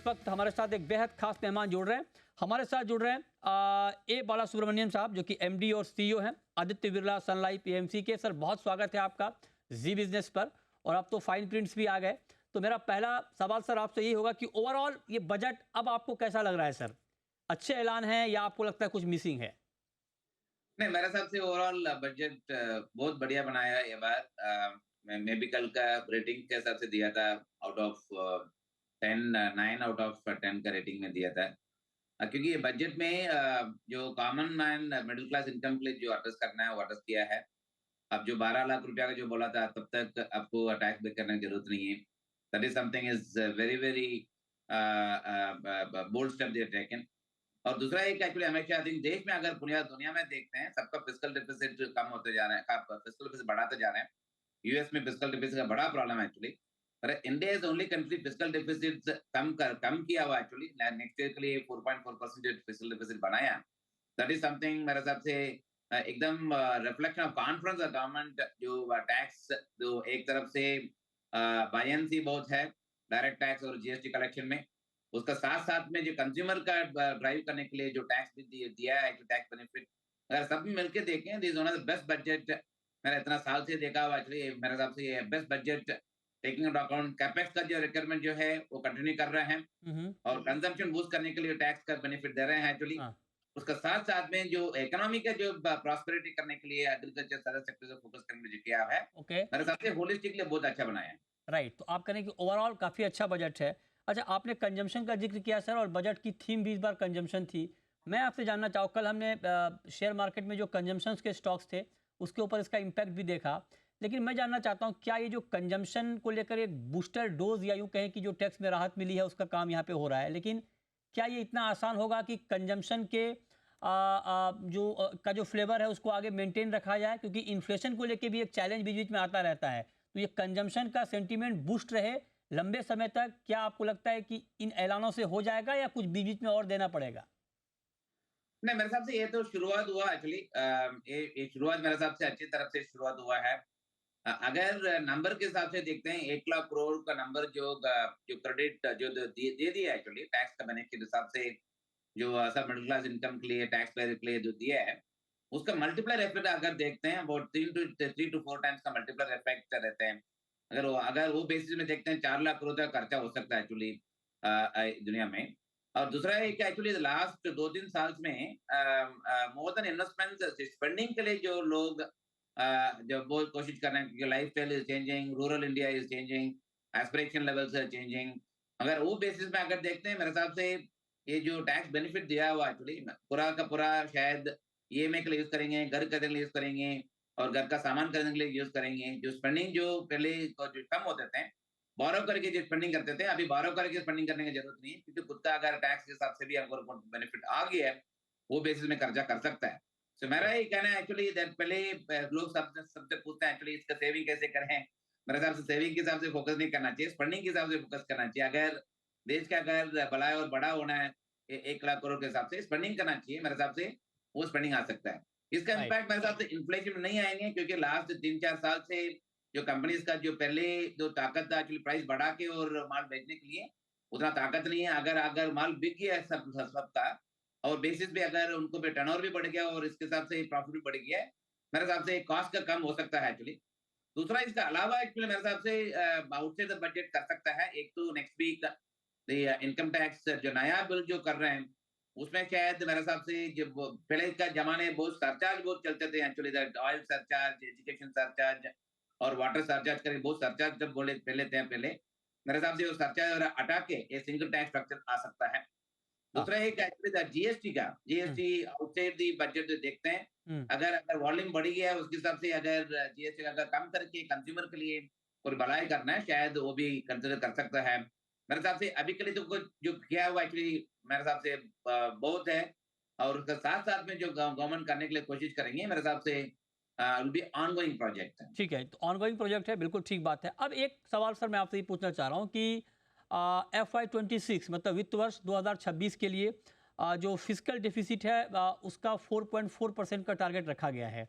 वक्त हमारे साथ एक बेहद खास मेहमान जुड़ रहे हैं। हमारे साथ जुड़ रहे हैं ए बाला सुब्रमण्यम साहब, जो कि एमडी और सीईओ हैं आदित्य बिरला सन लाइफ पीएमसी के। सर, बहुत स्वागत है आपका जी बिजनेस पर। और अब तो फाइन प्रिंट्स भी आ गए, तो मेरा पहला सवाल सर आपसे यही होगा कि ओवरऑल ये बजट अब आपको कैसा लग रहा है सर? अच्छे ऐलान है या आपको लगता है कुछ मिसिंग है? नहीं, मेरे हिसाब से ओवरऑल बजट बहुत बढ़िया बनाया है ये बार। मैं भी कल का रेटिंग के हिसाब से दिया था, आउट ऑफ 10 9 आउट ऑफ 10 का रेटिंग में दिया था। क्योंकि ये बजट में जो common man middle class income के लिए जो एड्रेस करना है वो एड्रेस किया है। अब जो 12 लाख रुपया का जो बोला था, तब तक आपको टैक्स पे करने की जरूरत नहीं है। That is something is very very bold step they taken. और दूसरा एक एक्चुअली हमेशा आई थिंक देश में अगर दुनिया दुनिया में देखते हैं, सबका फिस्कल डेफिसिट कम होते जा रहे हैं, फिस्कल डेफिसिट बढ़ाते जा रहे हैं। यूएस में फिस्कल डेफिसिट का बड़ा प्रॉब्लम है एक्चुअली। पर India is only country fiscal deficit कम किया हुआ एक्चुअली। नेक्स्ट ईयर के लिए 4.4% फिस्कल डेफिसिट बनाया। दैट इज समथिंग मेरे हिसाब से एकदम reflection of confidence of government. जो टैक्स जो एक तरफ से बायंसी बहुत है डायरेक्ट टैक्स और जीएसटी कलेक्शन में, उसका साथ साथ में जो कंज्यूमर का ड्राइव करने के लिए जो टैक्स भी दिया है, टैक्स बेनिफिट अगर सब मिलके देखें, this one of the best budget मैंने इतना साल से देखा हुआ। एक्चुअली मेरे हिसाब से ये best budget, taking into account capex का जो रिक्वायरमेंट जो है वो कंटिन्यू कर रहे हैं और कंजम्पशन बूस्ट करने के लिए टैक्स का बेनिफिट दे रहे हैं एक्चुअली। हाँ, उसका साथ साथ में जो इकोनॉमी का जो प्रॉस्पेरिटी करने के लिए एग्रीकल्चर सारे सेक्टर से फोकस करने में जो किया है, ओके, मेरे हिसाब से होलिस्टिकली बहुत अच्छा बनाया है। राइट। तो आप करें कि ओवरऑल काफ़ी अच्छा बजट है। अच्छा, आपने कंजम्पशन का जिक्र किया सर, और बजट की थीम भी इस बार कंजम्पशन थी। मैं आपसे जानना चाहूँ, कल हमने शेयर मार्केट में जो कंजम्पशन के स्टॉक्स थे उसके ऊपर इसका इम्पैक्ट भी देखा। लेकिन मैं जानना चाहता हूँ, क्या ये जो कंजम्पशन को लेकर एक बूस्टर डोज या यूँ कहें कि जो टैक्स में राहत मिली है उसका काम यहाँ पे हो रहा है, लेकिन क्या ये इतना आसान होगा कि कंजम्पशन के का जो फ्लेवर है उसको आगे मेंटेन रखा जाए? क्योंकि इन्फ्लेशन को लेकर भी एक चैलेंज बीच बीच में आता रहता है। तो ये कंजम्पशन का सेंटीमेंट बूस्ट रहे लंबे समय तक, क्या आपको लगता है कि इन ऐलानों से हो जाएगा या कुछ बीच बीच में और देना पड़ेगा? नहीं, मेरे हिसाब से ये तो शुरुआत हुआ एक्चुअली। ये शुरुआत मेरे हिसाब से अच्छी तरफ से शुरुआत हुआ है। अगर नंबर के हिसाब से देखते हैं, 1 लाख करोड़ का नंबर जो क्रेडिट जो दे दिया एक्चुअली टैक्स का बेनिफिट के हिसाब से, जो सब मिडिल क्लास इनकम के लिए टैक्स पेयर के लिए जो दिया है, उसका मल्टीप्लायर इफेक्ट अगर देखते हैं अबाउट 3 to 4 टाइम्स का मल्टीप्लायर इफेक्ट रहते हैं। अगर वो बेसिस में देखते हैं, 4 लाख करोड़ का खर्चा हो सकता है एक्चुअली दुनिया में। और दूसरा है कि एक्चुअली लास्ट 2-3 साल में मोर देन इन्वेस्टमेंट स्पेंडिंग के लिए जो लोग जो बहुत कोशिश कर रहे हैं, क्योंकि lifestyle is changing, rural India is changing, aspiration levels are changing. अगर वो बेसिस में अगर देखते हैं, मेरे हिसाब से ये जो टैक्स बेनिफिट दिया हुआ एक्चुअली पूरा का पूरा शायद ईएमआई के लिए यूज करेंगे, घर खरीदने के लिए यूज करेंगे और घर का सामान खरीदने के लिए यूज करेंगे। जो स्पेंडिंग जो पहले जो कम होते थे, बोरो करके जो स्पेंडिंग करते थे, अभी बोरो करके स्पेंडिंग करने की जरूरत नहीं है, क्योंकि खुद का अगर टैक्स के हिसाब से भी अगर बेनिफिट आ गया है, वो बेसिस में खर्चा कर सकता है। सो मेरा राइट, ये कहना है एक्चुअली पहले लोग सबसे सबसे पूछते हैं एक्चुअली इसका सेविंग कैसे करें। मेरे हिसाब से सेविंग के हिसाब से फोकस नहीं करना चाहिए, स्पेंडिंग के हिसाब से फोकस करना चाहिए। अगर देश का अगर भला और बड़ा होना है, 1 लाख करोड़ के हिसाब से स्पेंडिंग करना चाहिए। मेरे हिसाब से वो स्पेंडिंग आ सकता है। इसका राइट, इम्पैक्ट मेरे हिसाब से इन्फ्लेशन में नहीं आएंगे, क्योंकि लास्ट 3-4 साल से जो कंपनीज का जो पहले जो ताकत था एक्चुअली प्राइस बढ़ा के और माल बेचने के लिए, उतना ताकत नहीं है। अगर अगर माल बिक गया है सबका और बेसिस पे अगर उनको भी टर्नओवर भी बढ़ गया और इसके हिसाब से प्रॉफिट भी बढ़ गया है, मेरे हिसाब से कॉस्ट का कम हो सकता है एक्चुअली। दूसरा इसका अलावा एक्चुअली मेरे हिसाब से आउटसाइड द बजट कर सकता है। एक तो नेक्स्ट वीक इनकम टैक्स जो नया बिल जो कर रहे हैं, उसमें शायद मेरे हिसाब से जो पहले का जमाने बहुत सरचार्ज बहुत चलते थे actually, that oil surcharge, education surcharge और वाटर सरचार्ज करके बहुत सरचार्ज जब बोले पहले थे पहले, मेरे हिसाब से वो सरचार्ज हटा के ये सिंगल टैक्स स्ट्रक्चर आ सकता है। हाँ, दूसरा एक एक्चुअली जीएसटी का, हम्म, जीएसटी आउटसाइड दी बजट जो देखते हैं, हम्म, अगर अगर वॉल्यूम बढ़ी गया है उसके हिसाब से अगर जीएसटी अगर कम करके कंज्यूमर के लिए कोई भलाई करना है, शायद वो भी कंसिडर कर सकता है। मेरे हिसाब से अभी के लिए तो कुछ जो किया हुआ एक्चुअली मेरे हिसाब से बहुत है। और उसके साथ साथ में जो गवर्नमेंट करने के लिए कोशिश करेंगे, मेरे हिसाब से विल बी ऑनगोइंग प्रोजेक्ट है। ठीक है। तो ऑनगोइंग प्रोजेक्ट है, बिल्कुल ठीक बात है। अब एक सवाल सर मैं आपसे ये पूछना चाह रहा हूँ कि FY26 मतलब वित्त वर्ष 2026 के लिए जो फिजिकल डेफिसिट है उसका 4.4% का टारगेट रखा गया है।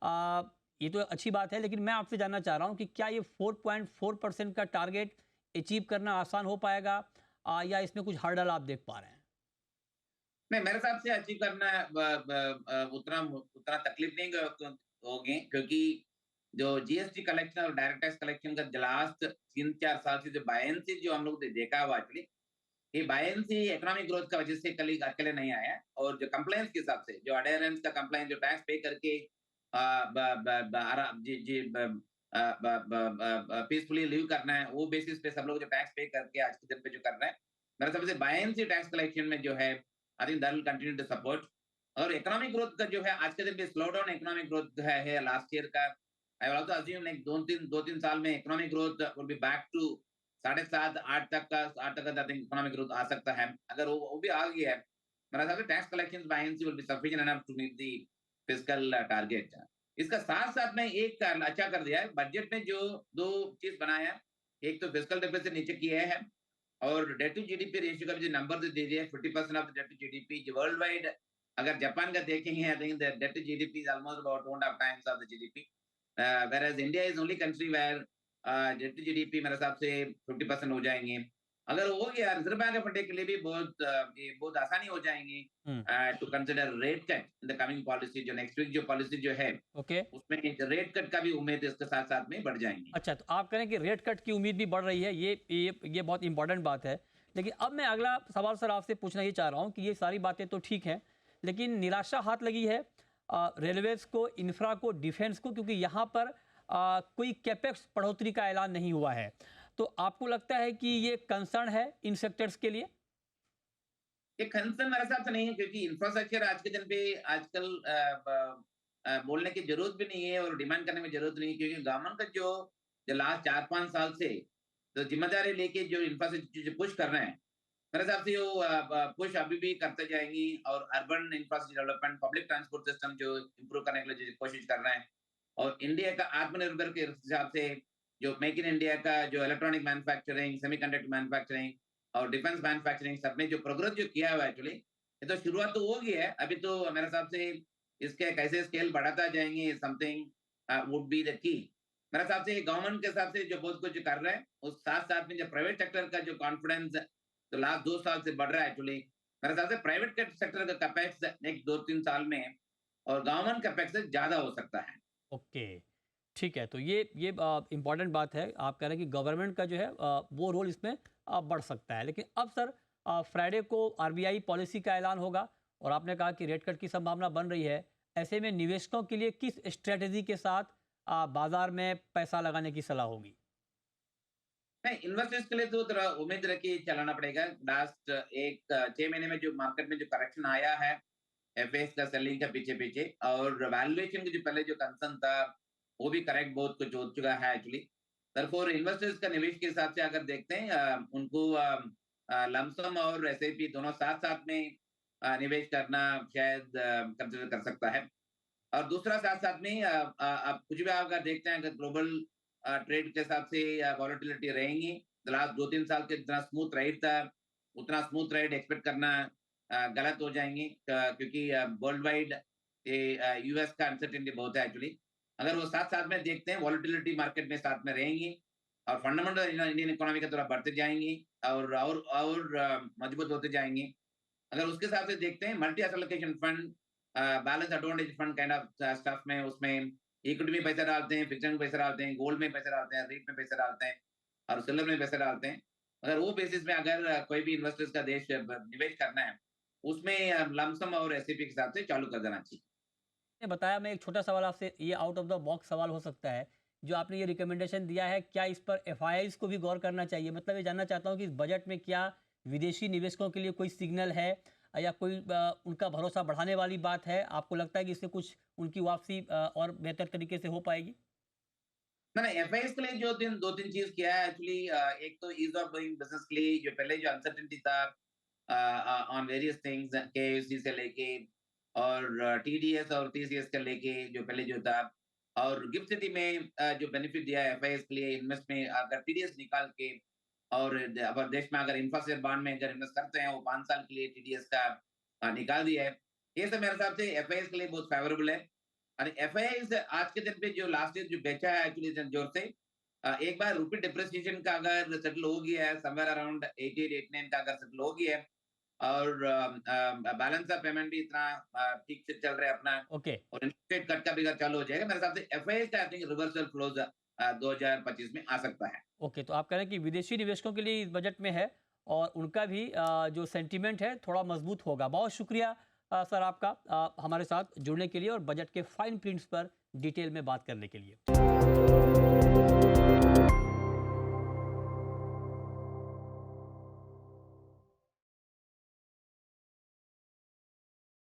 आ, ये तो अच्छी बात है, लेकिन मैं आपसे जानना चाह रहा हूँ कि क्या ये 4.4% का टारगेट अचीव करना आसान हो पाएगा? या इसमें कुछ हर्डल आप देख पा रहे हैं? नहीं, मेरे हिसाब से अचीव करना उतना उतना तकलीफ नहीं होगी, क्योंकि जो जीएसटी कलेक्शन और डायरेक्ट टैक्स कलेक्शन का लास्ट 3-4 साल से जो बायंसी जो हम लोग ने देखा हुआ एक्चुअली, ये बायंसी इकोनॉमिक ग्रोथ का वजह से कल अकेले नहीं आया है। और जो कंप्लायंस के हिसाब से जो अडेरेंस का कंप्लायंस जो टैक्स पे करके पीसफुली लिव करना है, वो बेसिस पे सब लोग जो टैक्स पे करके आज के दिन पे जो कर रहे हैं, मेरे समझ से बायंसी टैक्स कलेक्शन में जो है, I think that will continue to support. और इकोनॉमिक ग्रोथ का जो है आज के दिन पे स्लो डाउन इकोनॉमिक ग्रोथ है लास्ट ईयर का। I will also assume like 2-3 साल में economic growth will be back to 7.5 8 तक का आई थिंक इकोनॉमिक ग्रोथ आ सकता है। अगर वो भी आ गया है, मेरा ख्याल है tax collections by NC will be sufficient enough to meet the fiscal target. इसका साथ-साथ में एक अच्छा कर दिया है, बजट में जो 2 चीज़ बनाया है, एक तो फिस्कल डेफिसिट नीचे किया है और डेट टू जीडीपी रेशियो का भी जो नंबर दे दिया है 50% of the debt to GDP जो वर्ल्ड वाइड अगर जापान का देखेंगे I think the debt to GDP is almost about 2.5 times of the GDP, whereas India is only country where debt to GDP मेरे हिसाब से 50% हो जाएंगे। अगर हो गया रिजर्व बैंक ऑफ इंडिया के लिए भी ये बहुत आसानी हो जाएंगी हुँ, to consider rate cut in the coming policy. जो नेक्स्ट वीक जो पॉलिसी जो है ओके। उसमें रेट कट का भी उम्मीद इसके साथ-साथ में बढ़ जाएंगी। अच्छा, तो आप कह रहे हैं कि रेट कट की उम्मीद भी बढ़ रही है, ये बहुत इम्पोर्टेंट बात है। लेकिन अब मैं अगला सवाल सर आपसे पूछना ये चाह रहा हूँ कि ये सारी बातें तो ठीक हैं, लेकिन निराशा हाथ लगी है रेलवेज़ को, इंफ्रा को, डिफेंस को, क्योंकि यहाँ पर कोई कैपेक्स बढ़ोतरी का ऐलान नहीं हुआ है। तो आपको लगता है कि ये कंसर्न है इन सेक्टर्स के लिए? ये कंसर्न मेरे हिसाब से नहीं है, क्योंकि इंफ्रास्ट्रक्चर आज के दिन पे आजकल बोलने की जरूरत भी नहीं है और डिमांड करने में जरूरत नहीं है, क्योंकि गवर्नमेंट का जो लास्ट 4-5 साल से तो जिम्मेदारी लेके जो इंफ्रास्ट्रक्चर पुश कर रहे हैं, मेरे हिसाब से वो पुश अभी भी करते जाएंगी। और urban infrastructure development, public transport system जो इम्प्रूव करने के लिए जो कोशिश कर रहे हैं, और इंडिया का आत्मनिर्भर के हिसाब से जो मेक इन इंडिया का जो इलेक्ट्रॉनिक मैन्युफैक्चरिंग, सेमीकंडक्टर मैन्युफैक्चरिंग और डिफेंस मैन्युफैक्चरिंग सब में जो प्रोग्रेस जो किया हुआ है एक्चुअली, ये तो शुरुआत तो हो गई है। अभी तो मेरे हिसाब से इसके कैसे स्केल बढ़ाता जाएंगे something would be the key. मेरे हिसाब से गवर्नमेंट के हिसाब से जो बहुत कुछ कर रहे हैं, उस साथ-साथ में जो प्राइवेट सेक्टर का जो कॉन्फिडेंस तो लास्ट 2 साल से बढ़ रहा है एक्चुअली। मेरे हिसाब से प्राइवेट सेक्टर का कैपेक्स नेक्स्ट 2-3 साल में और गवर्नमेंट कैपेक्स से ज़्यादा हो सकता है। ओके, ठीक है। तो ये इम्पॉर्टेंट बात है। आप कह रहे हैं कि गवर्नमेंट का जो है वो रोल इसमें बढ़ सकता है। लेकिन अब सर फ्राइडे को आरबीआई पॉलिसी का ऐलान होगा और आपने कहा कि रेट कट की संभावना बन रही है। ऐसे में निवेशकों के लिए किस स्ट्रैटेजी के साथ बाज़ार में पैसा लगाने की सलाह होगी? नहीं, इन्वेस्टर्स के लिए तो थोड़ा उम्मीद रख के चलाना पड़ेगा। लास्ट 6 महीने में जो मार्केट में जो करेक्शन आया है, एफएस का सेलिंग का पीछे-पीछे और वैल्यूएशन की जो पहले जो कंसर्न था, वो भी करेक्ट बहुत कुछ हो चुका है एक्चुअली। देयरफॉर इन्वेस्टर्स का निवेश के हिसाब से अगर देखते हैं उनको लमसम और एसआईपी दोनों साथ-साथ में निवेश करना शायद कंसीडर कर सकता है। और दूसरा साथ-साथ में आप कुछ भी अगर देखते हैं, अगर ग्लोबल ट्रेड के हिसाब से वॉलेटिलिटी रहेंगी, तो लास्ट 2-3 साल के जितना स्मूथ राइड था, उतना स्मूथ राइड एक्सपेक्ट करना गलत हो जाएँगे, क्योंकि वर्ल्ड वाइड ये यूएस का अनसर्टेनिटी बहुत है एक्चुअली। अगर वो साथ-साथ में देखते हैं, वॉलेटिलिटी मार्केट में साथ में रहेंगी और फंडामेंटल इंडियन इकोनॉमी का थोड़ा बढ़ते जाएँगी और मजबूत होते जाएँगी। अगर उसके हिसाब से देखते हैं, multi asset allocation fund, balance advantage fund kind of stuff में, उसमें इक्विटी में पैसा डालते हैं, फिक्स्ड में पैसा डालते हैं, गोल्ड में पैसा डालते हैं, रेट में पैसा डालते हैं और सिल्वर में पैसा डालते हैं। अगर वो बेसिस में अगर कोई भी इन्वेस्टर्स का देश निवेश करना है, उसमें लमसम और एसआईपी के हिसाब से चालू कर देना चाहिए। ने बताया, मैं एक छोटा सवाल आपसे, ये आउट ऑफ द बॉक्स सवाल हो सकता है, जो आपने ये रिकमेंडेशन दिया है, क्या इस पर एफआईआईज को भी गौर करना चाहिए? मतलब ये जानना चाहता हूँ कि इस बजट में क्या विदेशी निवेशकों के लिए कोई सिग्नल है या कोई उनका भरोसा बढ़ाने वाली बात है? आपको लगता है कि इससे कुछ उनकी वापसी और बेहतर तरीके से हो पाएगी? मैंने एफआईएस के लिए जो 2-3 चीज़ किया है एक्चुअली, एक तो ईज़ ऑफ डूइंग बिज़नेस के लिए जो पहले जो अनसर्टेनिटी था ऑन वेरियस थिंग्स केओसी से लेके और टीडीएस और टीसीएस का लेके जो पहले जो था, और गिफ्ट सिटी में जो बेनिफिट दिया है एफआईएस के लिए इन्वेस्ट में, अगर टीडीएस निकाल के और अगर देश में अगर इंफ्रास्ट्रक्चर बांड में अगर इन्वेस्ट करते हैं वो 5 साल के लिए टीडीएस का निकाल दिया है। ये सब मेरे हिसाब से एफआईएस के लिए बहुत फेवरेबल है। और एफआईआईस आज के दिन पे जो लास्ट ईयर जो बेचा है एक्चुअली जोर से, एक बार रुपी डिप्रिसिएशन का अगर सेटल हो गया है समवेयर अराउंड 88 89 का अगर सेटल हो गया है और बैलेंस ऑफ पेमेंट भी इतना ठीक से चल रहा है अपना ओके और इंटरेस्ट रेट कट का भी अगर चालू हो जाएगा मेरे हिसाब से एफआईआई का आई थिंक रिवर्सल फ्लोज 2025 में आ सकता है। ओके, तो आप कह रहे हैं कि विदेशी निवेशकों के लिए इस बजट में है और उनका भी जो सेंटीमेंट है थोड़ा मजबूत होगा। बहुत शुक्रिया सर आपका हमारे साथ जुड़ने के लिए और बजट के फाइन प्रिंट्स पर डिटेल में बात करने के लिए।